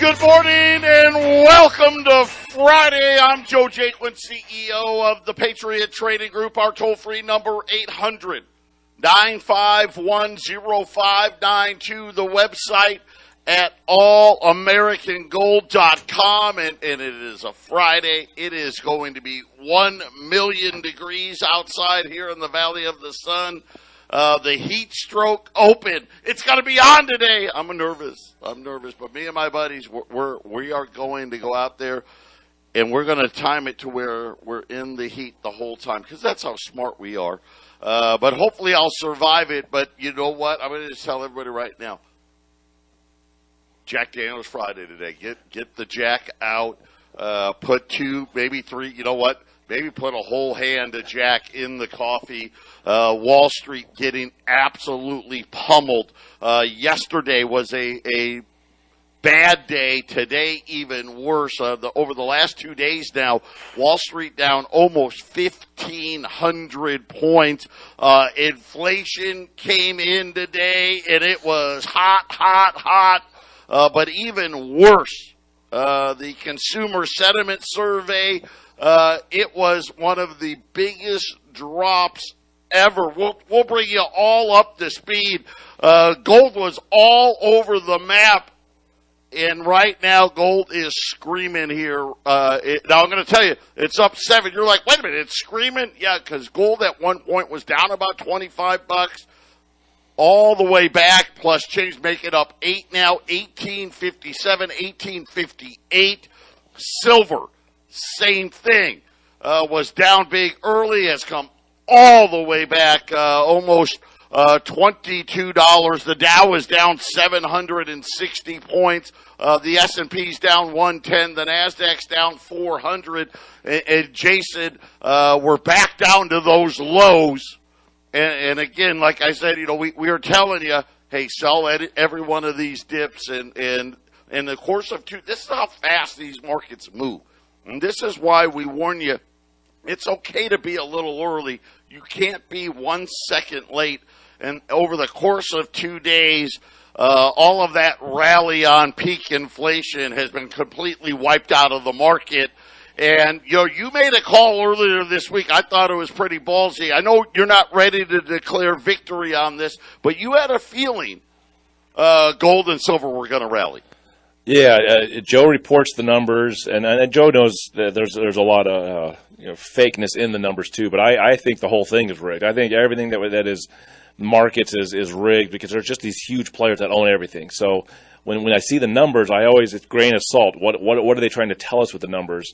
Good morning and welcome to Friday. I'm Joe Jaquint, CEO of the Patriot Trading Group. Our toll-free number, 800-951-0592. The website at allamericangold.com. And it is a Friday. It is going to be 1 million degrees outside here in the Valley of the Sun. The heat stroke open. It's going to be on today. I'm nervous, but me and my buddies, we are going to go out there, and we're going to time it to where we're in the heat the whole time, because that's how smart we are. But hopefully I'll survive it. But you know what? I'm going to just tell everybody right now. Jack Daniels Friday today. Get the Jack out. Put 2, maybe 3. You know what? Maybe put a whole hand of Jack in the coffee. Wall Street getting absolutely pummeled. Yesterday was a bad day. Today, even worse. Over the last 2 days now, Wall Street down almost 1,500 points. Inflation came in today, and it was hot. But even worse, the Consumer Sentiment Survey, it was one of the biggest drops ever. We'll bring you all up to speed. Gold was all over the map, and right now gold is screaming here. Now I'm going to tell you, it's up 7. You're like, wait a minute, it's screaming? Yeah, because gold at one point was down about $25, all the way back, plus change, make it up 8 now, 1857, 1858. Silver, same thing, was down big early, has come all the way back, almost $22. The Dow is down 760 points. The S&P's down 110. The Nasdaq's down 400. And Jason, we're back down to those lows. And again, like I said, we are telling you, hey, sell every one of these dips. And in the course of this is how fast these markets move. And this is why we warn you, it's okay to be a little early. You can't be 1 second late. And over the course of 2 days, all of that rally on peak inflation has been completely wiped out of the market. And, you made a call earlier this week. I thought it was pretty ballsy. I know you're not ready to declare victory on this, but you had a feeling gold and silver were going to rally. Yeah, Joe reports the numbers, and Joe knows that there's a lot of fakeness in the numbers too. But I think the whole thing is rigged. I think everything that is markets is rigged, because there's just these huge players that own everything. So when I see the numbers, it's grain of salt. What are they trying to tell us with the numbers?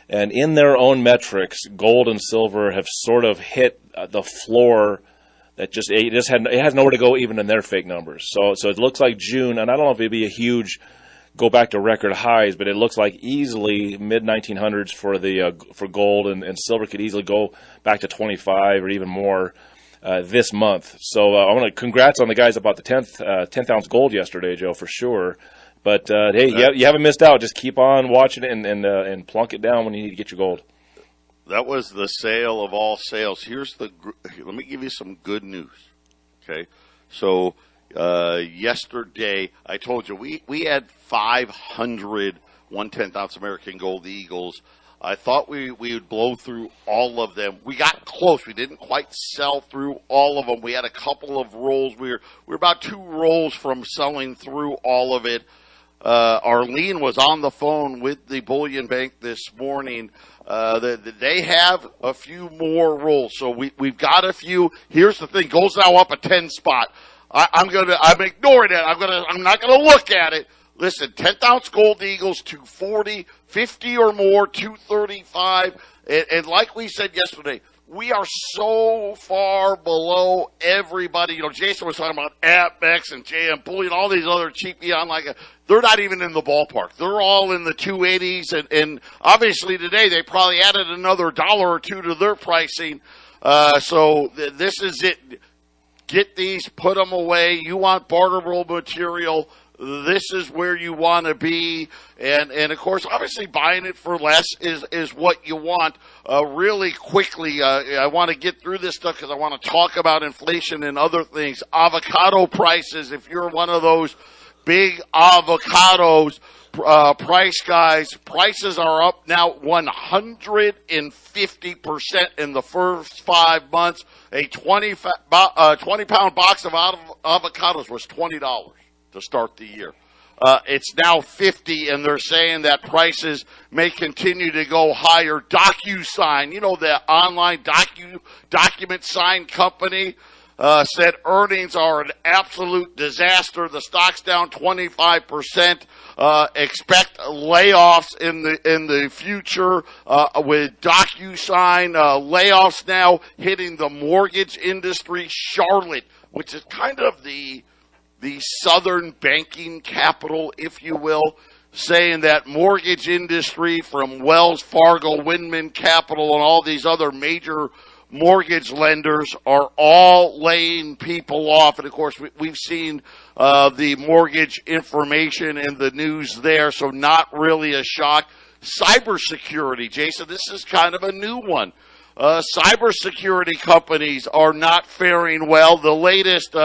And in their own metrics, gold and silver have sort of hit the floor. That it has nowhere to go even in their fake numbers. So it looks like June, and I don't know if it'd be a huge go back to record highs, but it looks like easily mid-1900s for gold, and silver could easily go back to 25 or even more this month. So I want to congrats on the guys about the 10th ounce gold yesterday, Joe, for sure. But hey, you haven't missed out. Just keep on watching it and plunk it down when you need to get your gold. That was the sale of all sales. Let me give you some good news. Okay, so yesterday I told you we had 500 1/10 ounce American Gold Eagles. I thought we would blow through all of them. We got close. We didn't quite sell through all of them. We had a couple of rolls. We were about 2 rolls from selling through all of it. Arlene was on the phone with the Bullion Bank this morning. They have a few more rolls, so we've got a few. Here's the thing: gold's now up a 10 spot. I'm ignoring it. I'm not gonna look at it. Listen, 10th ounce gold Eagles, 240, 50 or more, 235. And like we said yesterday, we are so far below everybody. Jason was talking about Apex and JM Bullion, all these other cheap they're not even in the ballpark. They're all in the 280s. And obviously today they probably added another $1 or $2 to their pricing. So this is it. Get these, put them away. You want barterable material, this is where you want to be. And of course, obviously buying it for less is what you want. Really quickly, I want to get through this stuff because I want to talk about inflation and other things. Avocado prices, if you're one of those big avocados price, guys. Prices are up now 150% in the first 5 months. A 20-pound box of avocados was $20 to start the year. It's now $50, and they're saying that prices may continue to go higher. DocuSign, the online document sign company, said earnings are an absolute disaster. The stock's down 25%. Expect layoffs in the future with DocuSign. Layoffs now hitting the mortgage industry. Charlotte, which is kind of the southern banking capital, if you will, saying that mortgage industry from Wells Fargo, Windman Capital, and all these other major mortgage lenders are all laying people off. And, of course, we've seen the mortgage information in the news there, so not really a shock. Cybersecurity, Jason, this is kind of a new one. Cybersecurity companies are not faring well. The latest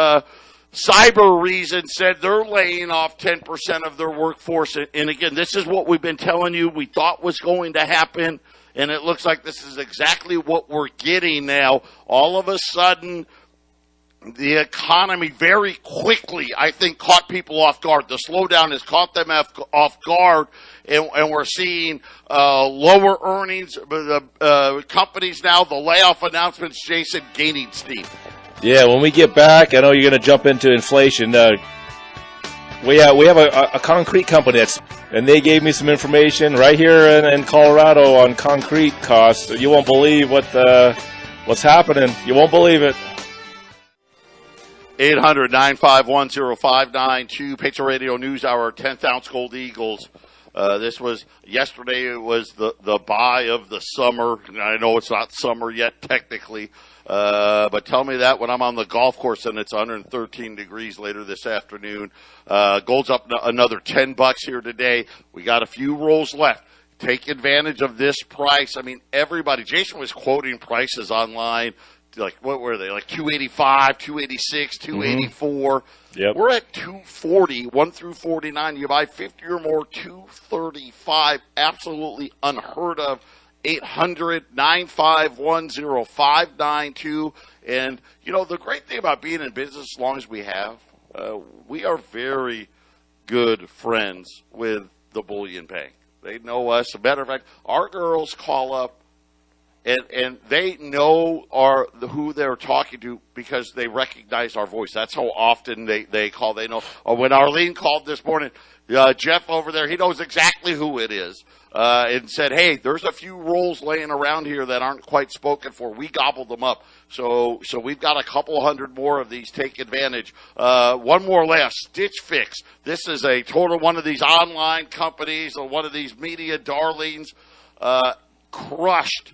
Cyber Reason said they're laying off 10% of their workforce. And again, this is what we've been telling you we thought was going to happen, and it looks like this is exactly what we're getting now. All of a sudden, the economy very quickly, I think, caught people off guard. The slowdown has caught them off guard, and we're seeing lower earnings. The companies now, the layoff announcements, Jason, gaining steam. Yeah, when we get back, I know you're going to jump into inflation. We have a concrete company and they gave me some information right here in Colorado on concrete costs. You won't believe what's happening. You won't believe it. 800-951-0592, Patriot Radio News Hour, 10th Ounce Gold Eagles. Yesterday it was the buy of the summer. I know it's not summer yet technically. But tell me that when I'm on the golf course and it's 113 degrees later this afternoon. Gold's up another $10 here today. We got a few rolls left. Take advantage of this price. I mean, everybody. Jason was quoting prices online. Like, what were they? Like 285, 286, 284. Yep. We're at 240, 1 through 49. You buy 50 or more, 235. Absolutely unheard of. 800-951-0592. And, the great thing about being in business as long as we have, we are very good friends with the Bullion Bank. They know us. As a matter of fact, our girls call up, and they know who they're talking to because they recognize our voice. That's how often they call. They know. Or when Arlene called this morning, Jeff over there, he knows exactly who it is. And said, hey, there's a few rolls laying around here that aren't quite spoken for. We gobbled them up. So we've got a couple hundred more of these. Take advantage. One more last, Stitch Fix. This is a total one of these online companies or one of these media darlings crushed.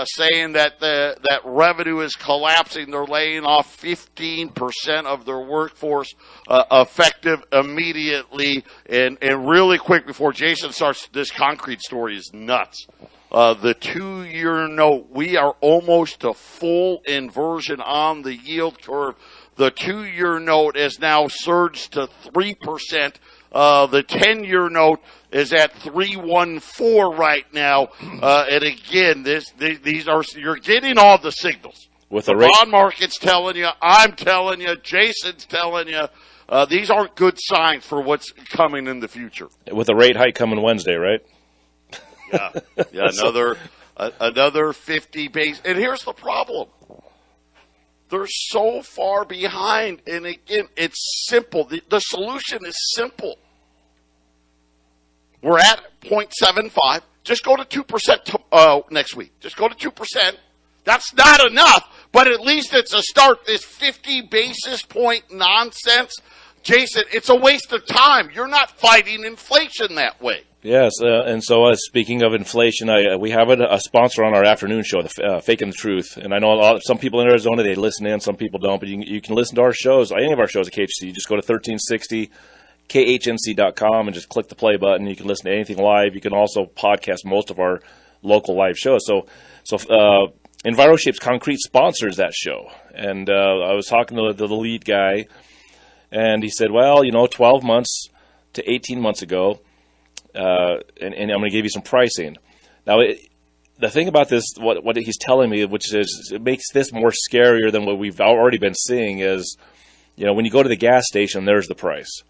Saying that that revenue is collapsing. They're laying off 15% of their workforce effective immediately. And really quick before Jason starts, this concrete story is nuts. The 2-year note, we are almost to full inversion on the yield curve. The 2-year note is now surged to 3%. The 10-year note is at 3.14 right now. And again, these are, you're getting all the signals. With the bond market's telling you, I'm telling you, Jason's telling you, these aren't good signs for what's coming in the future. With a rate hike coming Wednesday, right? Yeah, another 50 base. And here's the problem. They're so far behind. And again, it's simple. The solution is simple. We're at 0.75. Just go to 2% next week. Just go to 2%. That's not enough, but at least it's a start. This 50 basis point nonsense, Jason, it's a waste of time. You're not fighting inflation that way. Yes, and so speaking of inflation, we have a sponsor on our afternoon show, Faking the Truth. And I know some people in Arizona, they listen in, some people don't, but you can listen to our shows, any of our shows at KHC. You just go to 1360 KHNC.com and just click the play button. You can listen to anything live. You can also podcast most of our local live shows. So EnviroShapes Concrete sponsors that show. And I was talking to the lead guy, and he said, well, 12 months to 18 months ago, and I'm going to give you some pricing. Now, the thing about this, what he's telling me, which is it makes this more scarier than what we've already been seeing, is, when you go to the gas station, there's the price.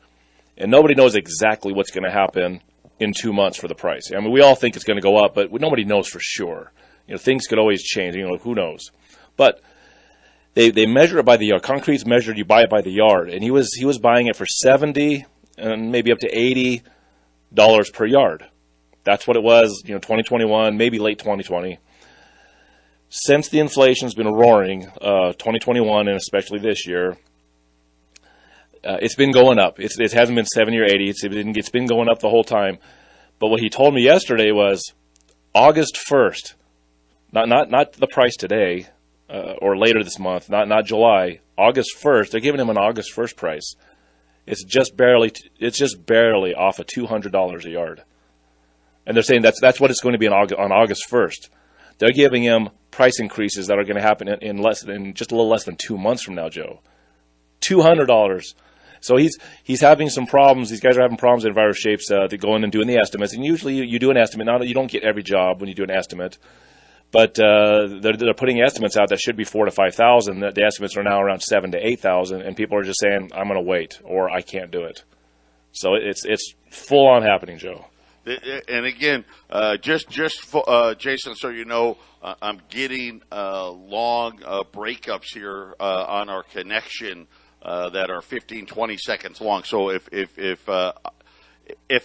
And nobody knows exactly what's going to happen in 2 months for the price. I mean, we all think it's going to go up, but nobody knows for sure. Things could always change. Who knows? But they measure it by the yard. Concrete's measured. You buy it by the yard, and he was buying it for $70 and maybe up to $80 per yard. That's what it was. 2021, maybe late 2020. Since the inflation's been roaring, 2021 and especially this year, it's been going up. It hasn't been 70 or 80. It's been going up the whole time. But what he told me yesterday was August 1st, not the price today or later this month, not July. August 1st, they're giving him an August 1st price. It's just barely off of $200 a yard, and they're saying that's what it's going to be on August 1st. They're giving him price increases that are going to happen in just a little less than 2 months from now, Joe. $200. So he's having some problems. These guys are having problems in various shapes to go in and doing the estimates. And usually you do an estimate. Now, you don't get every job when you do an estimate, but they're putting estimates out that should be $4,000 to $5,000. The estimates are now around $7,000 to $8,000, and people are just saying, "I'm going to wait," or "I can't do it." So it's full on happening, Joe. And again, Jason, so I'm getting long breakups here on our connection that are 15, 20 seconds long. So if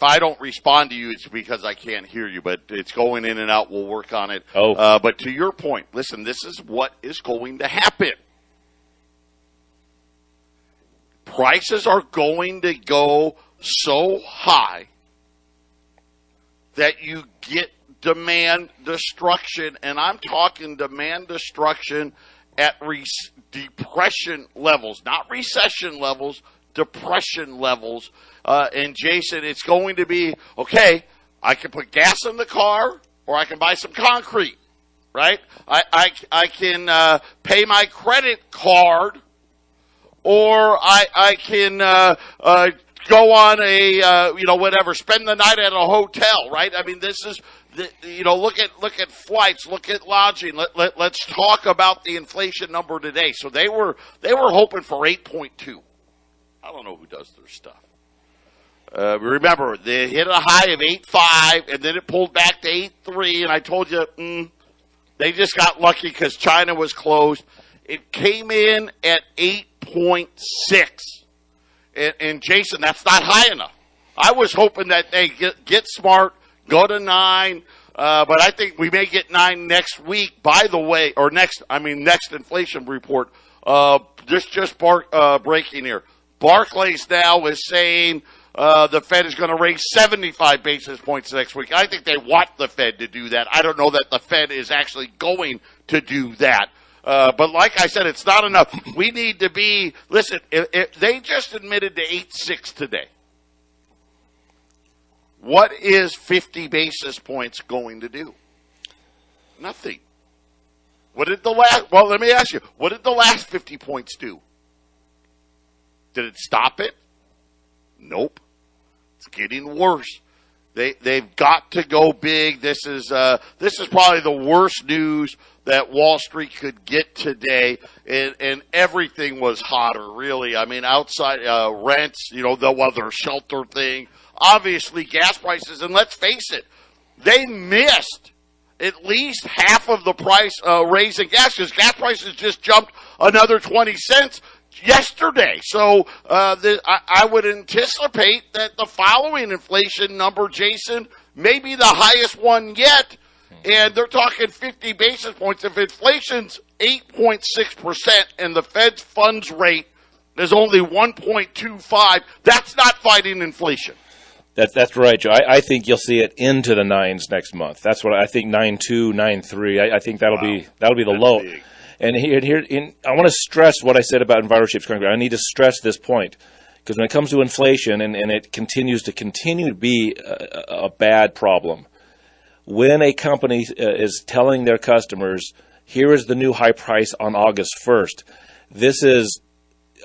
I don't respond to you, it's because I can't hear you. But it's going in and out. We'll work on it. But to your point, listen, this is what is going to happen. Prices are going to go so high that you get demand destruction, and I'm talking demand destruction at depression levels, not recession levels, depression levels. And Jason, it's going to be, okay, I can put gas in the car or I can buy some concrete, right? I can pay my credit card, or I can go on a, spend the night at a hotel, right? I mean, this is, look at flights, look at lodging. Let's talk about the inflation number today. So they were hoping for 8.2. I don't know who does their stuff. Remember, they hit a high of 8.5, and then it pulled back to 8.3, and I told you, they just got lucky because China was closed. It came in at 8.6. And Jason, that's not high enough. I was hoping that they get smart, go to 9, but I think we may get 9 next week. By the way, or next inflation report. Just breaking here. Barclays now is saying the Fed is going to raise 75 basis points next week. I think they want the Fed to do that. I don't know that the Fed is actually going to do that. But like I said, it's not enough. We need to be, listen, if they just admitted to 8.6 today. What is 50 basis points going to do? Nothing. Let me ask you, what did the last 50 points do? Did it stop it? Nope. It's getting worse. They've got to go big. This is probably the worst news that Wall Street could get today, and everything was hotter, really. I mean, outside rents, the weather shelter thing, obviously gas prices, and let's face it, they missed at least half of the price raise in gas, because gas prices just jumped another 20 cents yesterday. So I would anticipate that the following inflation number, Jason, may be the highest one yet. And they're talking 50 basis points. If inflation's 8.6% and the Fed's funds rate is only 1.25, that's not fighting inflation. That's right, Joe. I think you'll see it into the 9s next month. That's what I think. 9.2, 9.3. I think that'll be the low. Big. And here, I want to stress what I said about EnviroShapes concrete. I need to stress this point, because when it comes to inflation, and it continues to be a bad problem. When a company is telling their customers, here is the new high price on August 1st, this is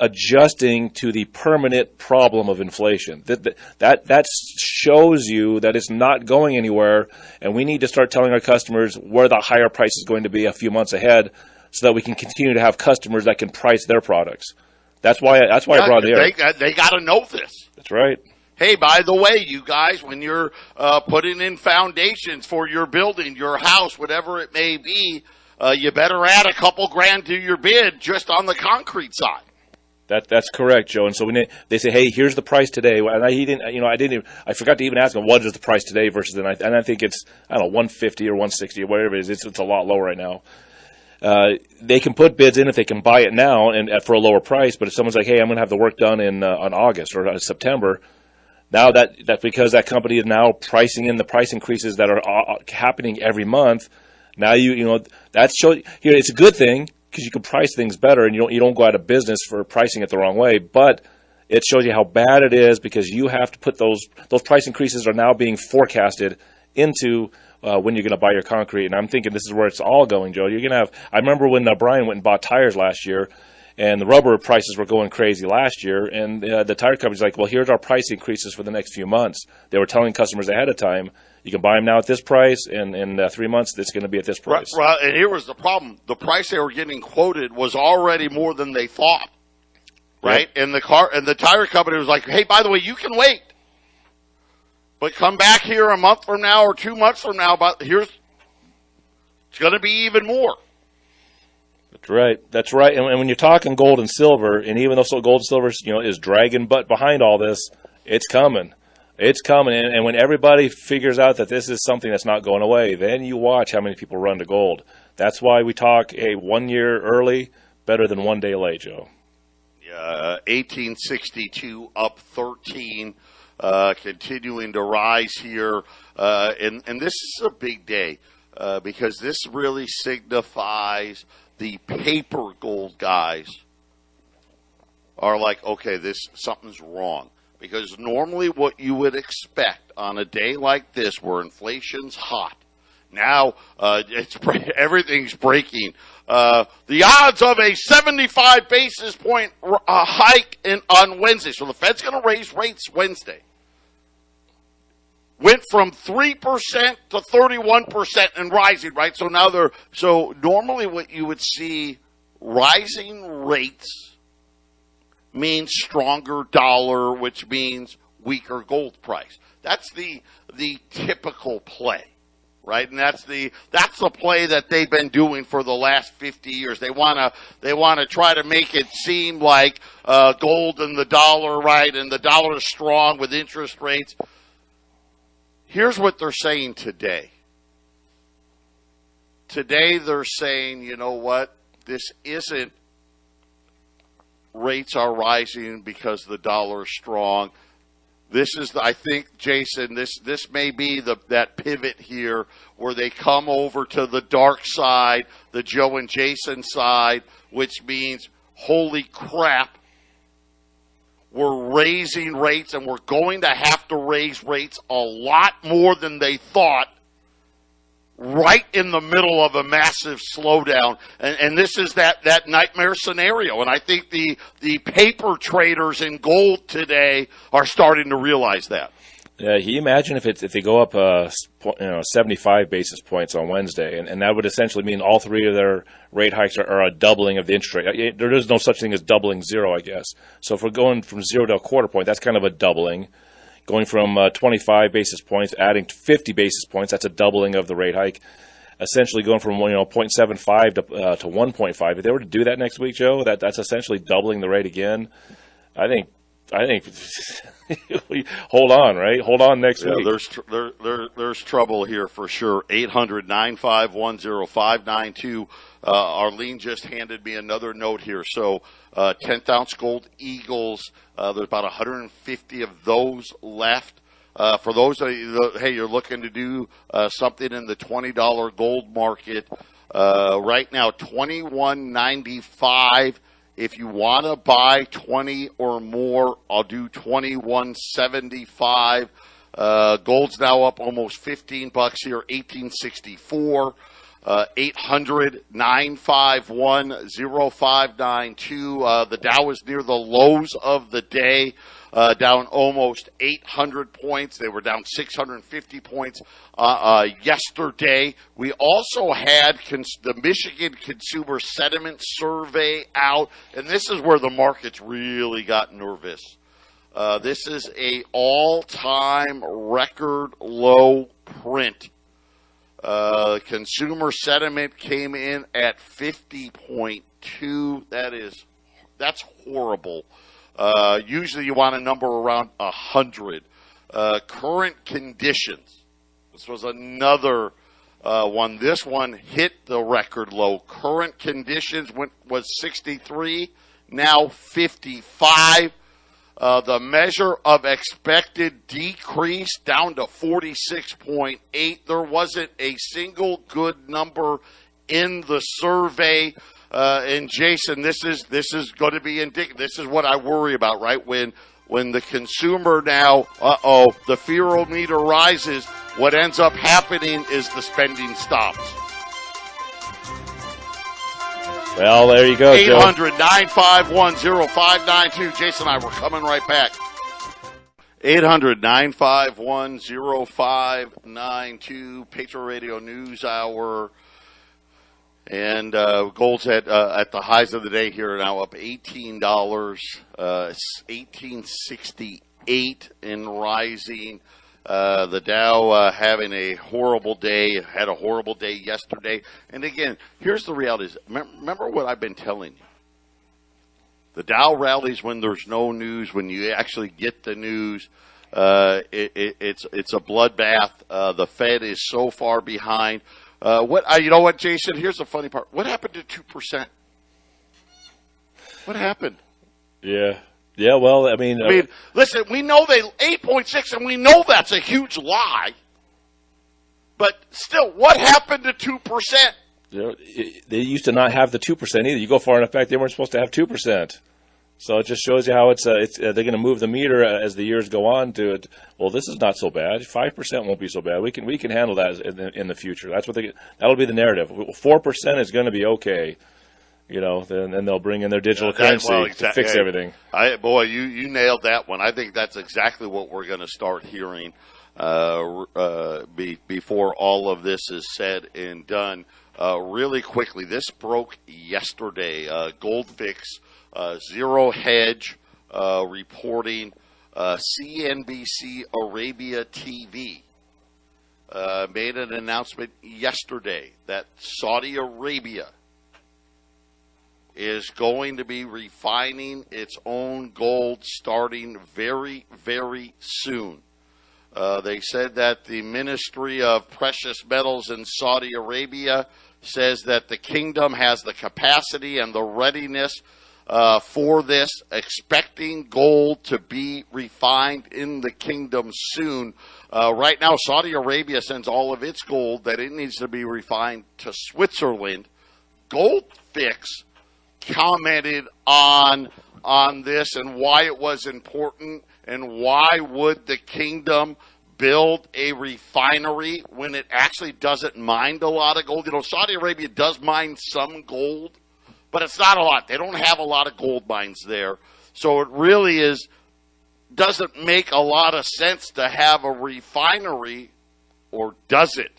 adjusting to the permanent problem of inflation. That shows you that it's not going anywhere, and we need to start telling our customers where the higher price is going to be a few months ahead, so that we can continue to have customers that can price their products. That's why I brought it here. They got to know this. That's right. Hey, by the way, you guys, when you're putting in foundations for your building, your house, whatever it may be, you better add a couple grand to your bid just on the concrete side. That's correct, Joe. And so when they say, "Hey, here's the price today," and I forgot to even ask them what is the price today versus then. And I think it's 150 or 160 or whatever it is. It's a lot lower right now. They can put bids in if they can buy it now and for a lower price. But if someone's like, "Hey, I'm going to have the work done on August or September," now that's because that company is now pricing in the price increases that are happening every month. Now that shows here it's a good thing, because you can price things better, and you don't go out of business for pricing it the wrong way. But it shows you how bad it is, because you have to put those price increases are now being forecasted into when you're going to buy your concrete. And I'm thinking this is where it's all going, Joe. You're going to have. I remember when Brian went and bought tires last year, and the rubber prices were going crazy last year, and the tire company's like, "Well, here's our price increases for the next few months." They were telling customers ahead of time, you can buy them now at this price, and in 3 months, it's going to be at this price. Right, and here was the problem. The price they were getting quoted was already more than they thought, right? Yep. And the tire company was like, "Hey, by the way, you can wait. But come back here a month from now or 2 months from now, it's going to be even more." That's right. And when you're talking gold and silver, and even though gold and silver is dragging butt behind all this, it's coming. It's coming, and when everybody figures out that this is something that's not going away, then you watch how many people run to gold. That's why we talk, 1 year early, better than 1 day late, Joe. Yeah, 1862 up 13, continuing to rise here, and this is a big day because this really signifies the paper gold guys are like, okay, something's wrong. Because normally what you would expect on a day like this where inflation's hot, now everything's breaking. The odds of a 75 basis point hike on Wednesday, so the Fed's going to raise rates Wednesday, went from 3% to 31% and rising, right? So now normally what you would see, rising rates means stronger dollar, which means weaker gold price. That's the typical play, right? And that's the play that they've been doing for the last 50 years. They want to try to make it seem like gold and the dollar, right? And the dollar is strong with interest rates. Here's what they're saying today. Today they're saying, you know what? This isn't rates are rising because the dollar is strong. This is, I think, Jason, this may be that pivot here where they come over to the dark side, the Joe and Jason side, which means, holy crap, we're raising rates, and we're going to have to raise rates a lot more than they thought right in the middle of a massive slowdown. And this is that nightmare scenario. And I think the paper traders in gold today are starting to realize that. Yeah, can you imagine if they go up 75 basis points on Wednesday, and that would essentially mean all three of their rate hikes are a doubling of the interest rate. There is no such thing as doubling zero, I guess. So if we're going from 0 to a quarter point, that's kind of a doubling. Going from 25 basis points, adding 50 basis points, that's a doubling of the rate hike. Essentially going from 0.75 to 1.5. If they were to do that next week, Joe, that's essentially doubling the rate again. I think hold on, right? Hold on next week. There's trouble here for sure. 800-951-0592. Arlene just handed me another note here. So 10th ounce gold Eagles, there's about 150 of those left. For those of you, hey, you're looking to do something in the $20 gold market, right now $21.95. If you want to buy 20 or more, I'll do $21.75. Gold's now up almost $15 here, $18.64. 800-951-0592. The Dow is near the lows of the day, down almost 800 points. They were down 650 points yesterday. We also had the Michigan Consumer Sentiment Survey out, and this is where the markets really got nervous. This is a all-time record low print. Consumer sentiment came in at 50.2. That's horrible. Usually you want a number around 100. Current conditions. This was another one. This one hit the record low. Current conditions was 63, now 55. The measure of expected decrease down to 46.8. There wasn't a single good number in the survey. And Jason, this is going to be indicative. This is what I worry about, right? When the consumer now, the fear meter rises, what ends up happening is the spending stops. Well, there you go, Joe. 800-951-0592. Jason and I, we're coming right back. 800-951-0592. Patriot Radio News Hour. And gold's at the highs of the day here now up $18, $18.68 and rising. The Dow having a horrible day, had a horrible day yesterday. And again, here's the reality. Remember what I've been telling you. The Dow rallies when there's no news, when you actually get the news. It's a bloodbath. The Fed is so far behind. You know what, Jason? Here's the funny part. What happened to 2%? What happened? Yeah. Yeah, well, I mean, listen, we know 8.6, and we know that's a huge lie. But still, what happened to 2%? You know, they used to not have the 2% either. You go far enough back, they weren't supposed to have 2%. So it just shows you how they're going to move the meter as the years go on to it. Well, this is not so bad. 5% won't be so bad. We can handle that in the future. That'll be the narrative. 4% is going to be okay. You know, then they'll bring in their digital currency to fix everything. You nailed that one. I think that's exactly what we're going to start hearing before all of this is said and done. Really quickly, this broke yesterday. Goldfix, Zero Hedge, reporting CNBC Arabia TV made an announcement yesterday that Saudi Arabia is going to be refining its own gold starting very, very soon. They said that the Ministry of Precious Metals in Saudi Arabia says that the kingdom has the capacity and the readiness for this, expecting gold to be refined in the kingdom soon. Right now, Saudi Arabia sends all of its gold that it needs to be refined to Switzerland. Goldfix commented on this and why it was important and why would the kingdom build a refinery when it actually doesn't mine a lot of gold. You know, Saudi Arabia does mine some gold, but it's not a lot. They don't have a lot of gold mines there. So it really doesn't make a lot of sense to have a refinery, or does it?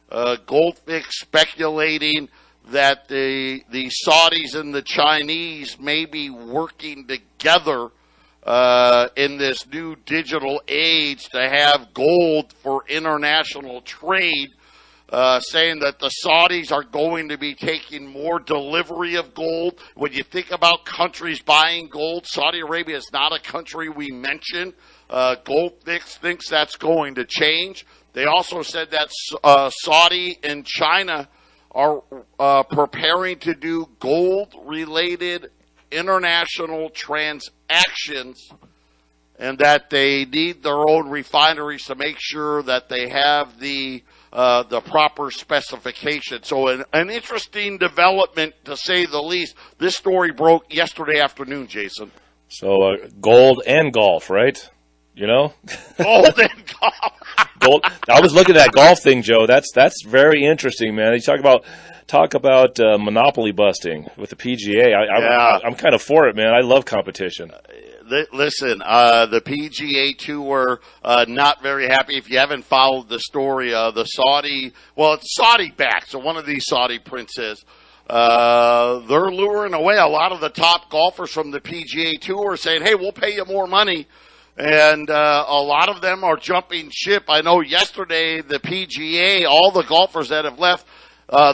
Goldfix speculating that the Saudis and the Chinese may be working together in this new digital age to have gold for international trade, saying that the Saudis are going to be taking more delivery of gold. When you think about countries buying gold, Saudi Arabia is not a country we mention. Goldfix thinks that's going to change. They also said that Saudi and China are preparing to do gold-related international transactions, and that they need their own refineries to make sure that they have the proper specification. So an interesting development, to say the least. This story broke yesterday afternoon, Jason. So gold and golf, right? You know? Gold and golf. gold. I was looking at that golf thing, Joe. That's very interesting, man. You talk about monopoly busting with the PGA. I'm kind of for it, man. I love competition. Listen, the PGA Tour not very happy. If you haven't followed the story, it's Saudi backed. So one of these Saudi princes, they're luring away a lot of the top golfers from the PGA Tour, saying, "Hey, we'll pay you more money." And a lot of them are jumping ship. I know yesterday the PGA, all the golfers that have left,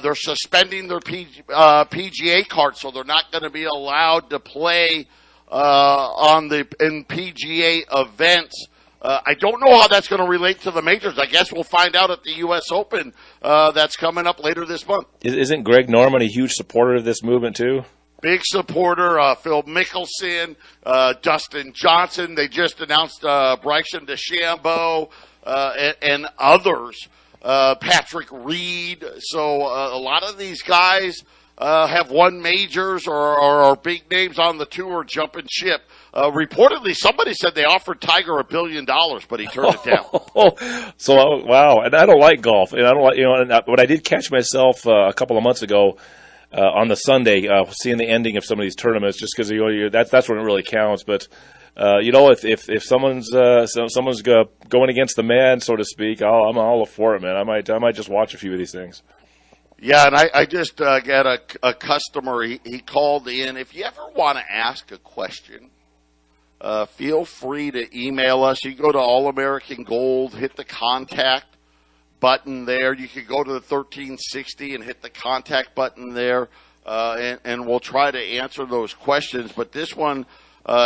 they're suspending their PGA cards, so they're not going to be allowed to play in PGA events. I don't know how that's going to relate to the majors. I guess we'll find out at the U.S. Open that's coming up later this month. Isn't Greg Norman a huge supporter of this movement too? Big supporter. Phil Mickelson, Dustin Johnson. They just announced Bryson DeChambeau and others. Patrick Reed. So a lot of these guys have won majors or are big names on the tour jumping ship. Reportedly, somebody said they offered Tiger $1 billion, but he turned it down. So, wow. And I don't like golf. And I don't like, but I did catch myself a couple of months ago on the Sunday seeing the ending of some of these tournaments just because that's when it really counts. But, if someone's going against the man, so to speak, I'm all for it, man. I might just watch a few of these things. Yeah, and I just got a customer. He called in. If you ever want to ask a question, feel free to email us. You can go to All American Gold, hit the contact button there. You can go to the 1360 and hit the contact button there, and we'll try to answer those questions. But this one,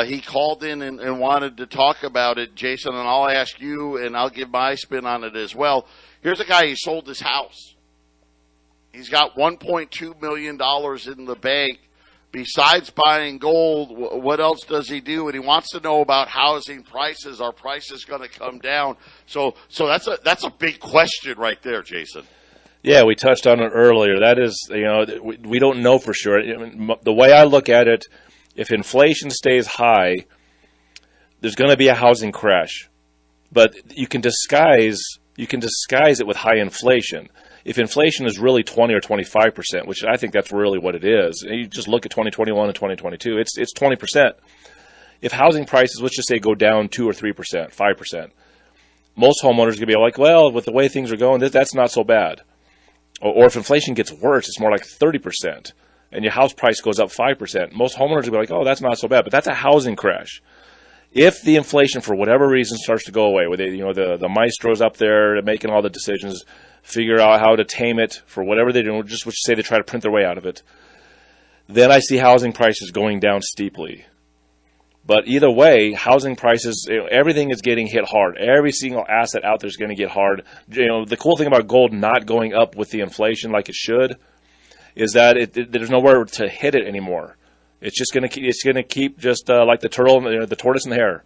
he called in and wanted to talk about it, Jason, and I'll ask you, and I'll give my spin on it as well. Here's a guy, he sold his house. He's got $1.2 million in the bank. Besides buying gold, what else does he do? And he wants to know about housing prices. Are prices going to come down? So that's a big question right there, Jason. Yeah, we touched on it earlier. That is, we don't know for sure. The way I look at it, if inflation stays high, there's going to be a housing crash. But you can disguise it with high inflation. If inflation is really 20 or 25%, which I think that's really what it is, and you just look at 2021 and 2022, it's 20%. If housing prices, let's just say, go down 2 or 3%, 5%, most homeowners are going to be like, well, with the way things are going, that's not so bad. Or if inflation gets worse, it's more like 30%, and your house price goes up 5%. Most homeowners will be like, oh, that's not so bad, but that's a housing crash. If the inflation, for whatever reason, starts to go away, where the maestro's up there making all the decisions, figure out how to tame it for whatever they do, just say they try to print their way out of it, then I see housing prices going down steeply. But either way, housing prices, everything is getting hit hard. Every single asset out there is going to get hard. The cool thing about gold not going up with the inflation like it should is that there's nowhere to hit it anymore. It's just going to keep just like the turtle, the tortoise and the hare.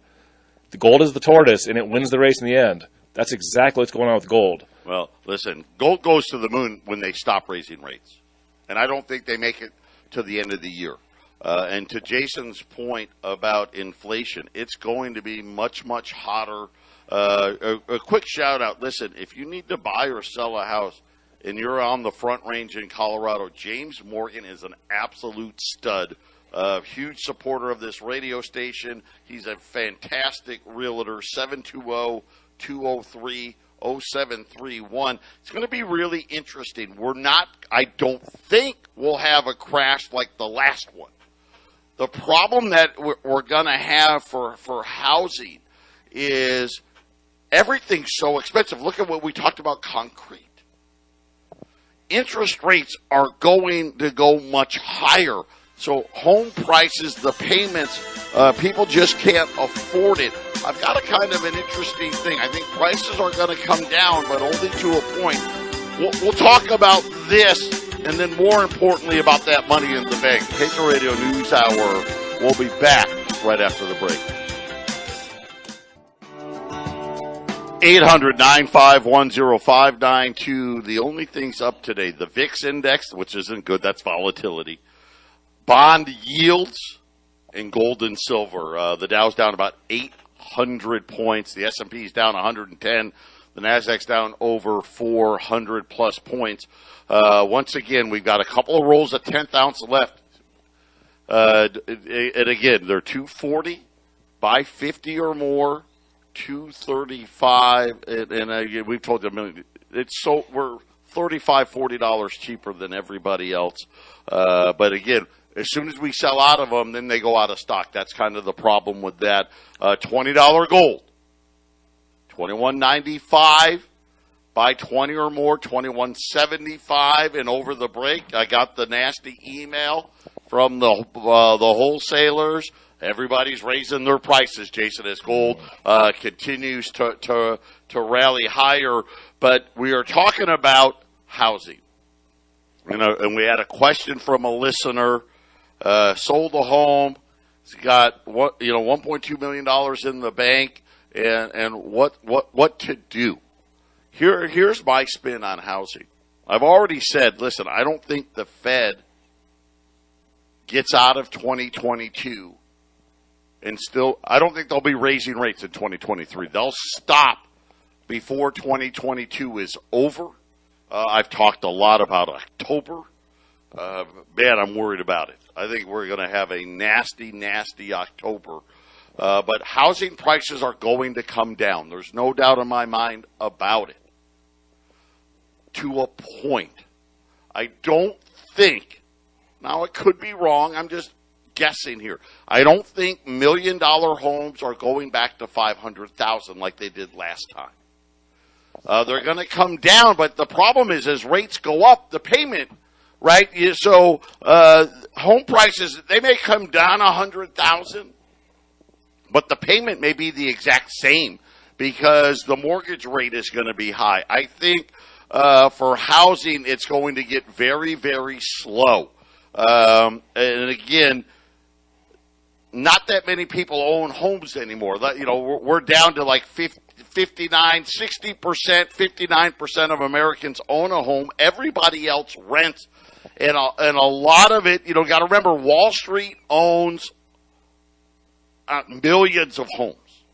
The gold is the tortoise, and it wins the race in the end. That's exactly what's going on with gold. Well, listen, gold goes to the moon when they stop raising rates. And I don't think they make it to the end of the year. And to Jason's point about inflation, it's going to be much, much hotter. A quick shout out. Listen, if you need to buy or sell a house and you're on the Front Range in Colorado, James Morgan is an absolute stud. Huge supporter of this radio station. He's a fantastic realtor. 720-203-0731. It's going to be really interesting. I don't think we'll have a crash like the last one. The problem that we're going to have for housing is everything's so expensive. Look at what we talked about, concrete. Interest rates are going to go much higher. So home prices, the payments, people just can't afford it. I've got a kind of an interesting thing. I think prices are going to come down, but only to a point. We'll talk about this and then more importantly about that money in the bank. Patriot Radio News Hour. We'll be back right after the break. 800-951-0592. The only things up today, the VIX index, which isn't good, that's volatility. Bond yields and gold and silver. The Dow's down about 800 points. The S&P is down 110. The Nasdaq's down over 400 plus points. Once again, we've got a couple of rolls of 10th ounce left. And again, they're 240, buy 50 or more, 235, and we've told them we're $35, $40 cheaper than everybody else. But again, as soon as we sell out of them, then they go out of stock. That's kind of the problem with that. $20 gold, $21.95. Buy 20 or more, $21.75. And over the break, I got the nasty email from the wholesalers. Everybody's raising their prices, Jason, as gold continues to rally higher. But we are talking about housing. And we had a question from a listener. Sold a home. He's got $1.2 million in the bank, and what to do. Here's my spin on housing. I've already said, listen, I don't think the Fed gets out of 2022 and I don't think they'll be raising rates in 2023. They'll stop before 2022 is over. I've talked a lot about October. Man, I'm worried about it. I think we're going to have a nasty, nasty October. But housing prices are going to come down. There's no doubt in my mind about it. To a point. I don't think, now it could be wrong, I'm just guessing here. I don't think $1 million homes are going back to $500,000 like they did last time. They're going to come down, but the problem is as rates go up, the payment, right? So home prices, they may come down $100,000, but the payment may be the exact same because the mortgage rate is going to be high. I think for housing, it's going to get very, very slow. And again, not that many people own homes anymore. We're down to like 59, 60%, 59% of Americans own a home. Everybody else rents. And a lot of it, got to remember, Wall Street owns millions of homes.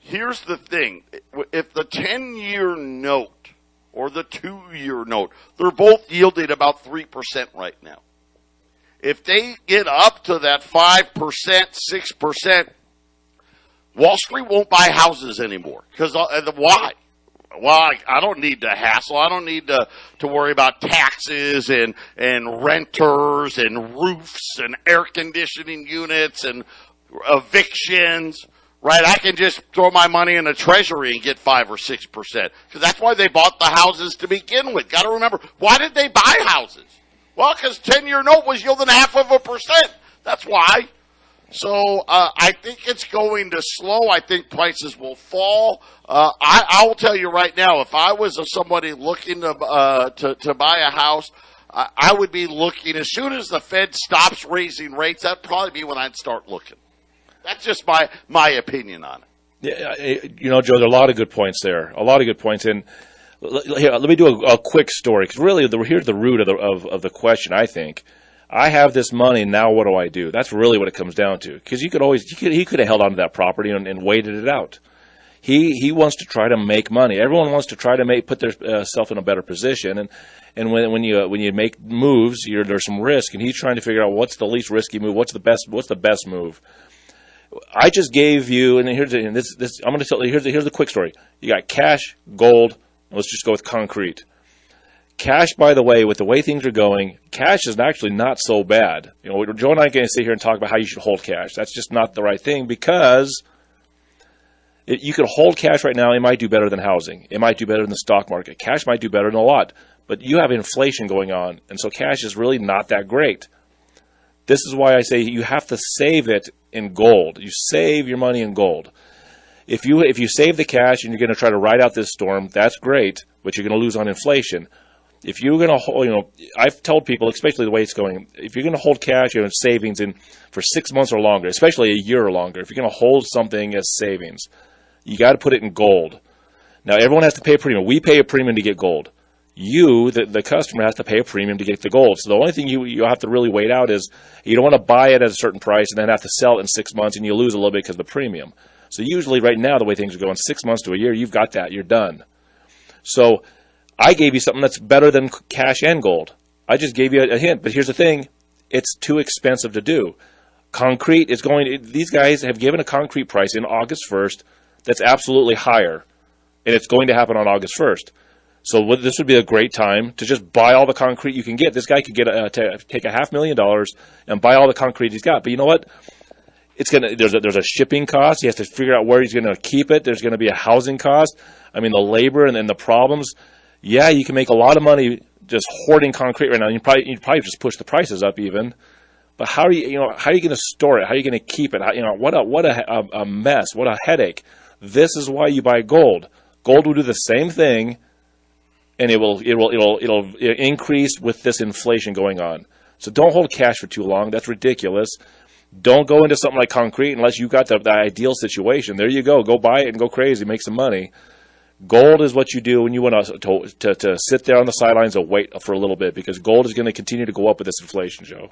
Here's the thing. If the 10-year note or the 2-year note, they're both yielding about 3% right now. If they get up to that 5%, 6%, Wall Street won't buy houses anymore. Because why? Well, I don't need to hassle. I don't need to worry about taxes and renters and roofs and air conditioning units and evictions. Right, I can just throw my money in a treasury and get 5 or 6%. Because that's why they bought the houses to begin with. Got to remember, why did they buy houses? Well, because 10-year note was yielding 0.5%. That's why. So I think it's going to slow. I think prices will fall. I will tell you right now, if I was somebody looking to buy a house, I would be looking as soon as the Fed stops raising rates. That'd probably be when I'd start looking. That's just my opinion on it. Yeah, Joe, there are a lot of good points there. A lot of good points. And here, let me do a quick story, because really, here's the root of the question, I think. I have this money, now what do I do? That's really what it comes down to. Because he could have held on to that property and waited it out. He wants to try to make money. Everyone wants to try to put their self in a better position. And when you make moves, there's some risk, and he's trying to figure out what's the least risky move, what's the best move. I just gave you, and I'm going to tell you. Here's the quick story. You got cash, gold. Let's just go with concrete. Cash, by the way, with the way things are going, cash is actually not so bad. Joe and I are going to sit here and talk about how you should hold cash. That's just not the right thing, because you could hold cash right now. It might do better than housing. It might do better than the stock market. Cash might do better than a lot, but you have inflation going on, and so cash is really not that great. This is why I say you have to save it in gold. You save your money in gold. If you save the cash and you're going to try to ride out this storm, that's great, but you're going to lose on inflation. If you're going to hold, I've told people, especially the way it's going, if you're going to hold cash, savings in for 6 months or longer, especially a year or longer, if you're going to hold something as savings, you got to put it in gold. Now, everyone has to pay a premium. We pay a premium to get gold. You, the customer, has to pay a premium to get the gold. So the only thing you have to really wait out is you don't want to buy it at a certain price and then have to sell it in 6 months and you lose a little bit because of the premium. So usually right now, the way things are going, 6 months to a year, you've got that. You're done. So I gave you something that's better than cash and gold. I just gave you a hint. But here's the thing. It's too expensive to do. Concrete is these guys have given a concrete price in August 1st that's absolutely higher. And it's going to happen on August 1st. So this would be a great time to just buy all the concrete you can get. This guy could get take $500,000 and buy all the concrete he's got. But you know what? There's a shipping cost. He has to figure out where he's going to keep it. There's going to be a housing cost. I mean, the labor and the problems. Yeah, you can make a lot of money just hoarding concrete right now. You probably just push the prices up even. But how are you going to store it? How are you going to keep it? What a mess. What a headache. This is why you buy gold. Gold will do the same thing, and it'll increase with this inflation going on. So don't hold cash for too long. That's ridiculous. Don't go into something like concrete unless you got the ideal situation. There you go. Go buy it and go crazy. Make some money. Gold is what you do when you want to sit there on the sidelines and wait for a little bit, because gold is going to continue to go up with this inflation, Joe.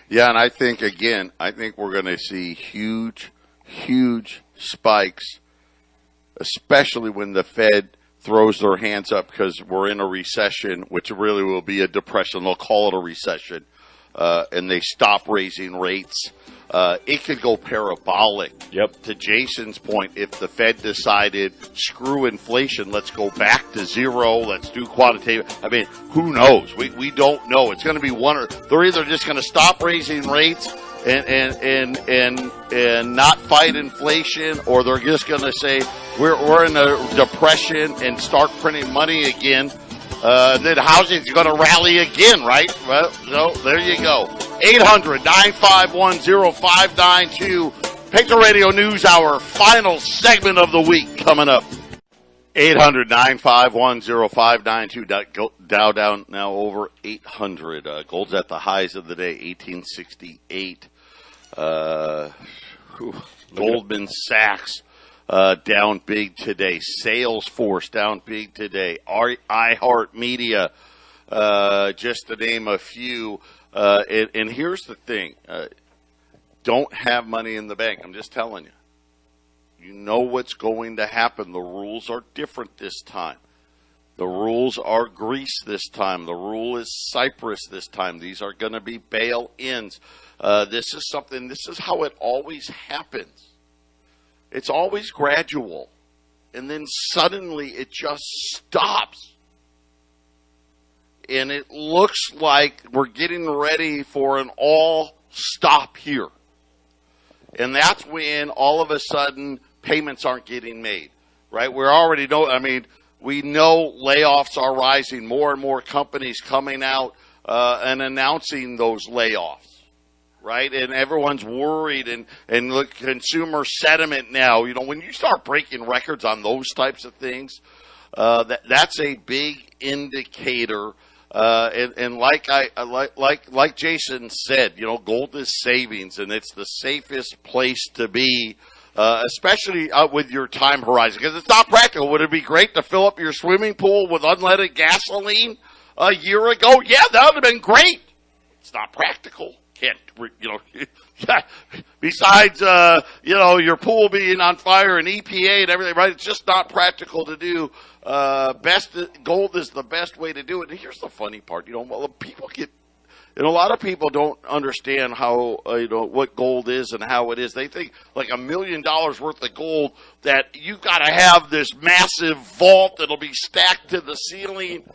Yeah, and I think we're going to see huge, huge spikes, especially when the Fed throws their hands up, because we're in a recession, which really will be a depression. They'll call it a recession, and they stop raising rates. It could go parabolic. Yep. To Jason's point, if the Fed decided, screw inflation, let's go back to zero, let's do quantitative. I mean, who knows? We don't know. It's going to be they're either just going to stop raising rates and not fight inflation, or they're just going to say we're in a depression and start printing money again. Then housing is going to rally again, right? Well, so there you go. 800-951-0592. Patriot Radio News Hour, final segment of the week coming up. 800-951-0592. Dow down now over 800. Gold's at the highs of the day, 1868. Goldman Sachs down big today. Salesforce down big today. iHeartMedia, just to name a few. And here's the thing. Don't have money in the bank. I'm just telling you. You know what's going to happen. The rules are different this time. The rules are Greece this time. The rule is Cyprus this time. These are going to be bail-ins. This is how it always happens. It's always gradual. And then suddenly it just stops. And it looks like we're getting ready for an all-stop here. And that's when all of a sudden payments aren't getting made, right? We know layoffs are rising. More and more companies coming out and announcing those layoffs, right? And everyone's worried, and look, consumer sentiment now, when you start breaking records on those types of things, that's a big indicator. And like Jason said, gold is savings, and it's the safest place to be, especially with your time horizon, because it's not practical. Would it be great to fill up your swimming pool with unleaded gasoline a year ago? Yeah, that would have been great. It's not practical. Can't, besides, your pool being on fire and EPA and everything, right? It's just not practical to do. Gold is the best way to do it. And here's the funny part, people a lot of people don't understand how, what gold is and how it is. They think like $1 million worth of gold, that you got to have this massive vault that'll be stacked to the ceiling.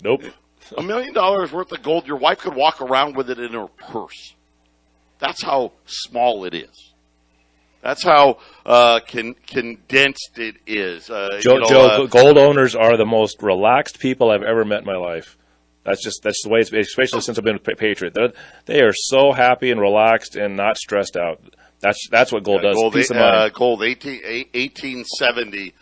Nope. $1 million worth of gold, your wife could walk around with it in her purse. That's how small it is. That's how condensed it is. Joe, gold owners are the most relaxed people I've ever met in my life. That's the way it's been, especially since I've been a Patriot. They are so happy and relaxed and not stressed out. That's what gold does. Peace of mind. Gold 1870.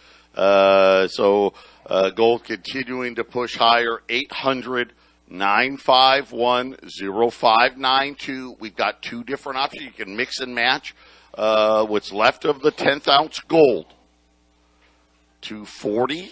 Gold continuing to push higher. 800-951-0592. We've got two different options. You can mix and match what's left of the 10th ounce gold. 240,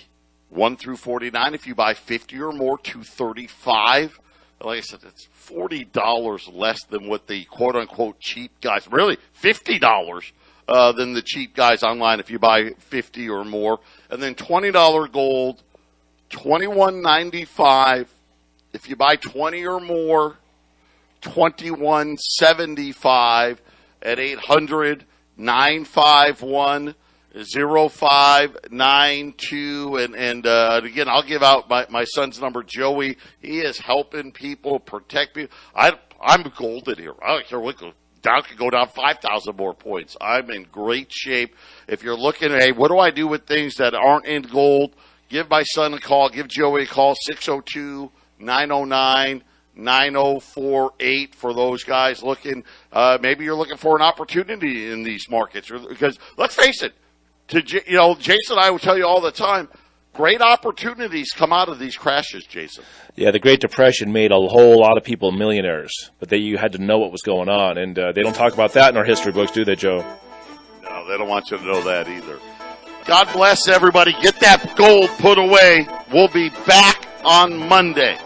1 through 49. If you buy 50 or more, 235. Like I said, it's $40 less than what the quote unquote cheap guys, really $50 than the cheap guys online if you buy 50 or more. And then $20 gold, $21.95. If you buy 20 or more, $21.75 at 800-951-0592. And again, I'll give out my son's number, Joey. He is helping people, protect people. I'm golden here. I don't care what goes down, could go down 5,000 more points. I'm in great shape. If you're looking at, hey, what do I do with things that aren't in gold? Give my son a call. Give Joey a call, 602-909-9048 for those guys looking. Maybe you're looking for an opportunity in these markets. Because let's face it, Jason and I will tell you all the time, great opportunities come out of these crashes, Jason. Yeah, the Great Depression made a whole lot of people millionaires, but you had to know what was going on, and they don't talk about that in our history books, do they, Joe? No, they don't want you to know that either. God bless everybody. Get that gold put away. We'll be back on Monday.